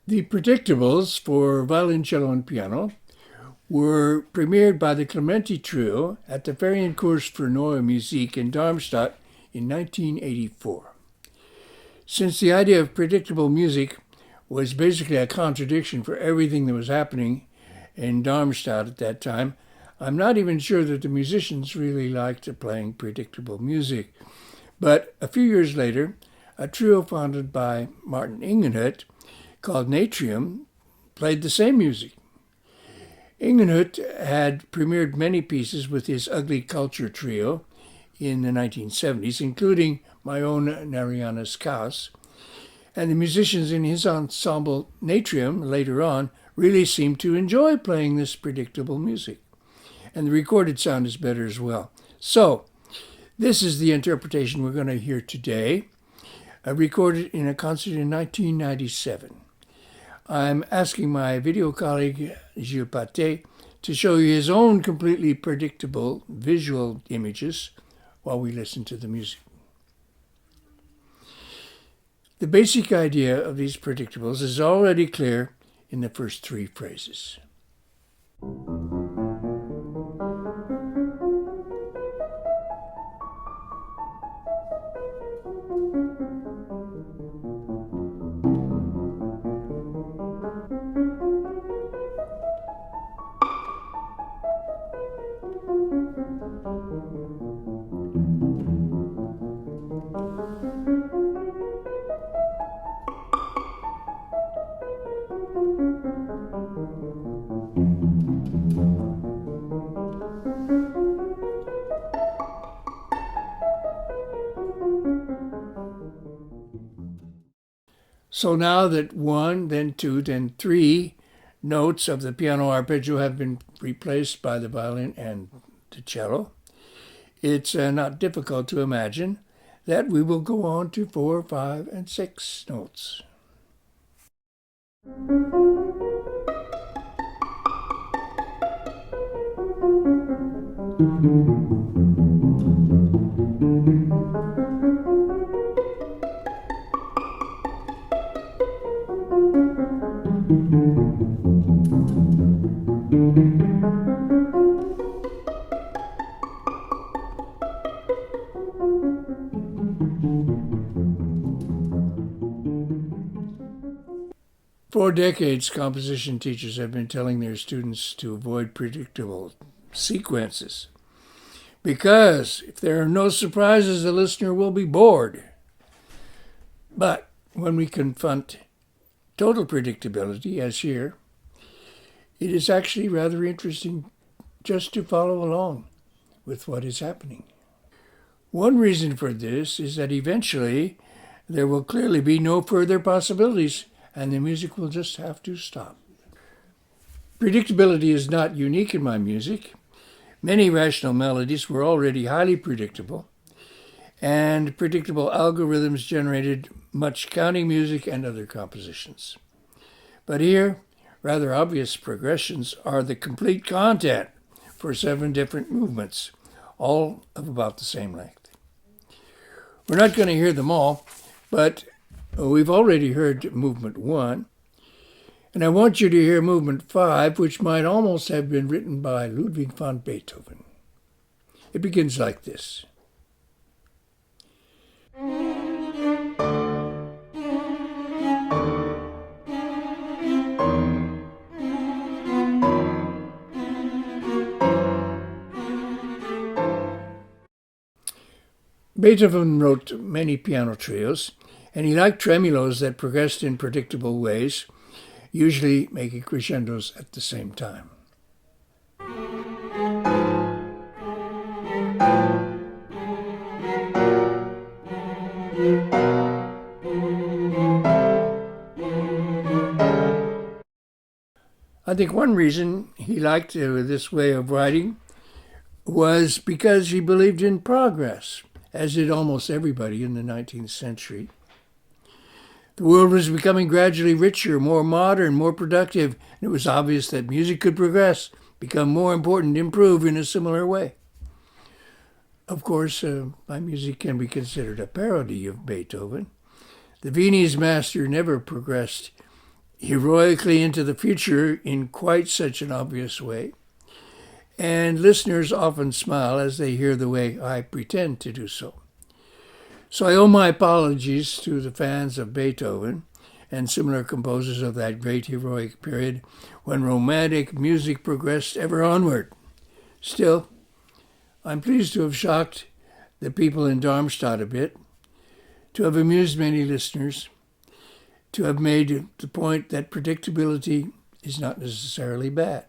The predictables for violin, cello, and piano were premiered by the Clementi Trio at the Ferienkurs für Neue Musik in Darmstadt in 1984. Since the idea of predictable music was basically a contradiction for everything that was happening in Darmstadt at that time, I'm not even sure that the musicians really liked playing predictable music. But a few years later, a trio founded by Martin Ingenhut called Natrium played the same music. Ingenhut had premiered many pieces with his Ugly Culture Trio in the 1970s, including my own Narayana's Chaos, and the musicians in his ensemble Natrium later on really seemed to enjoy playing this predictable music. And the recorded sound is better as well. So, this is the interpretation we're going to hear today, recorded in a concert in 1997. I'm asking my video colleague, Gilles Paté, to show you his own completely predictable visual images while we listen to the music. The basic idea of these predictables is already clear in the first three phrases. So now that one, then two, then three notes of the piano arpeggio have been replaced by the violin and the cello, it's not difficult to imagine that we will go on to 4, 5, and 6 notes. For decades, composition teachers have been telling their students to avoid predictable sequences, because if there are no surprises, the listener will be bored. But when we confront total predictability, as here, it is actually rather interesting just to follow along with what is happening. One reason for this is that eventually there will clearly be no further possibilities, and the music will just have to stop. Predictability is not unique in my music. Many rational melodies were already highly predictable, and predictable algorithms generated much counting music and other compositions. But here, rather obvious progressions are the complete content for 7 different movements, all of about the same length. We're not going to hear them all, but we've already heard movement 1, and I want you to hear movement 5, which might almost have been written by Ludwig van Beethoven. It begins like this. Beethoven wrote many piano trios, and he liked tremolos that progressed in predictable ways, usually making crescendos at the same time. I think one reason he liked this way of writing was because he believed in progress, as did almost everybody in the 19th century. The world was becoming gradually richer, more modern, more productive, and it was obvious that music could progress, become more important, improve in a similar way. Of course, my music can be considered a parody of Beethoven. The Viennese master never progressed heroically into the future in quite such an obvious way, and listeners often smile as they hear the way I pretend to do so. So I owe my apologies to the fans of Beethoven and similar composers of that great heroic period when romantic music progressed ever onward. Still, I'm pleased to have shocked the people in Darmstadt a bit, to have amused many listeners, to have made the point that predictability is not necessarily bad.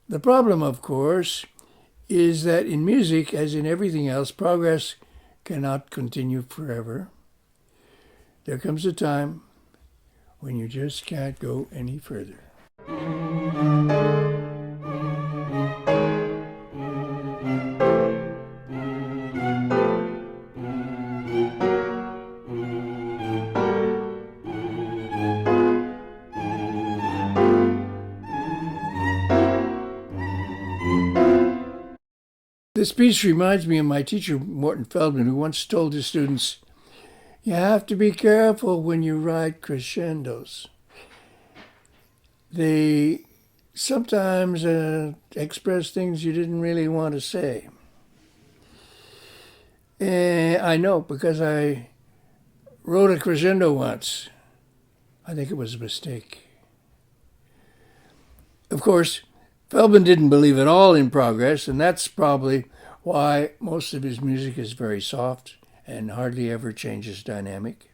The problem, of course, is that in music, as in everything else, progress cannot continue forever. There comes a time when you just can't go any further. This piece reminds me of my teacher, Morton Feldman, who once told his students, "You have to be careful when you write crescendos. They sometimes express things you didn't really want to say." And I know, because I wrote a crescendo once. I think it was a mistake. Of course, Feldman didn't believe at all in progress, and that's probably why most of his music is very soft and hardly ever changes dynamic.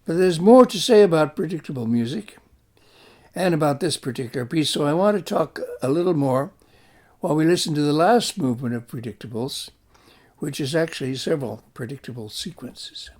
But there's more to say about predictable music and about this particular piece, so I want to talk a little more while we listen to the last movement of Predictables, which is actually several predictable sequences.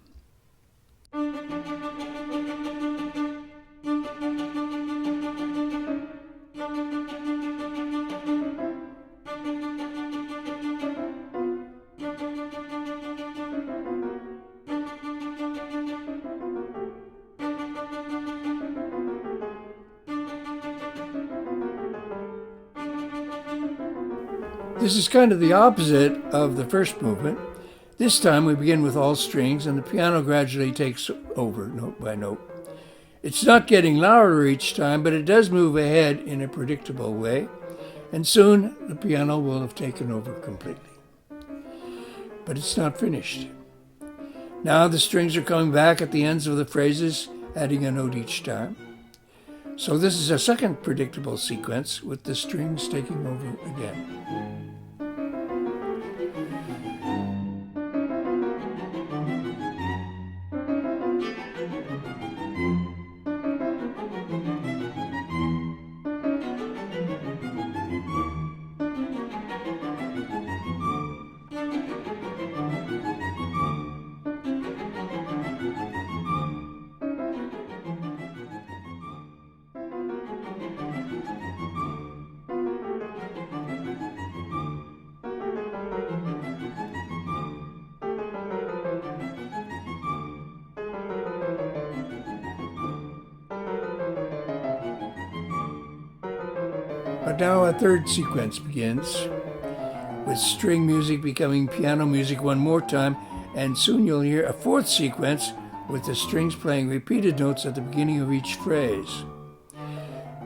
This is kind of the opposite of the first movement. This time we begin with all strings and the piano gradually takes over note by note. It's not getting louder each time, but it does move ahead in a predictable way, and soon the piano will have taken over completely. But it's not finished. Now the strings are coming back at the ends of the phrases, adding a note each time. So this is a second predictable sequence with the strings taking over again. But now a third sequence begins, with string music becoming piano music one more time, and soon you'll hear a fourth sequence with the strings playing repeated notes at the beginning of each phrase.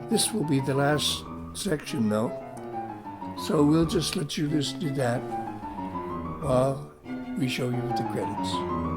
This will be the last section though, so we'll just let you listen to that while we show you the credits.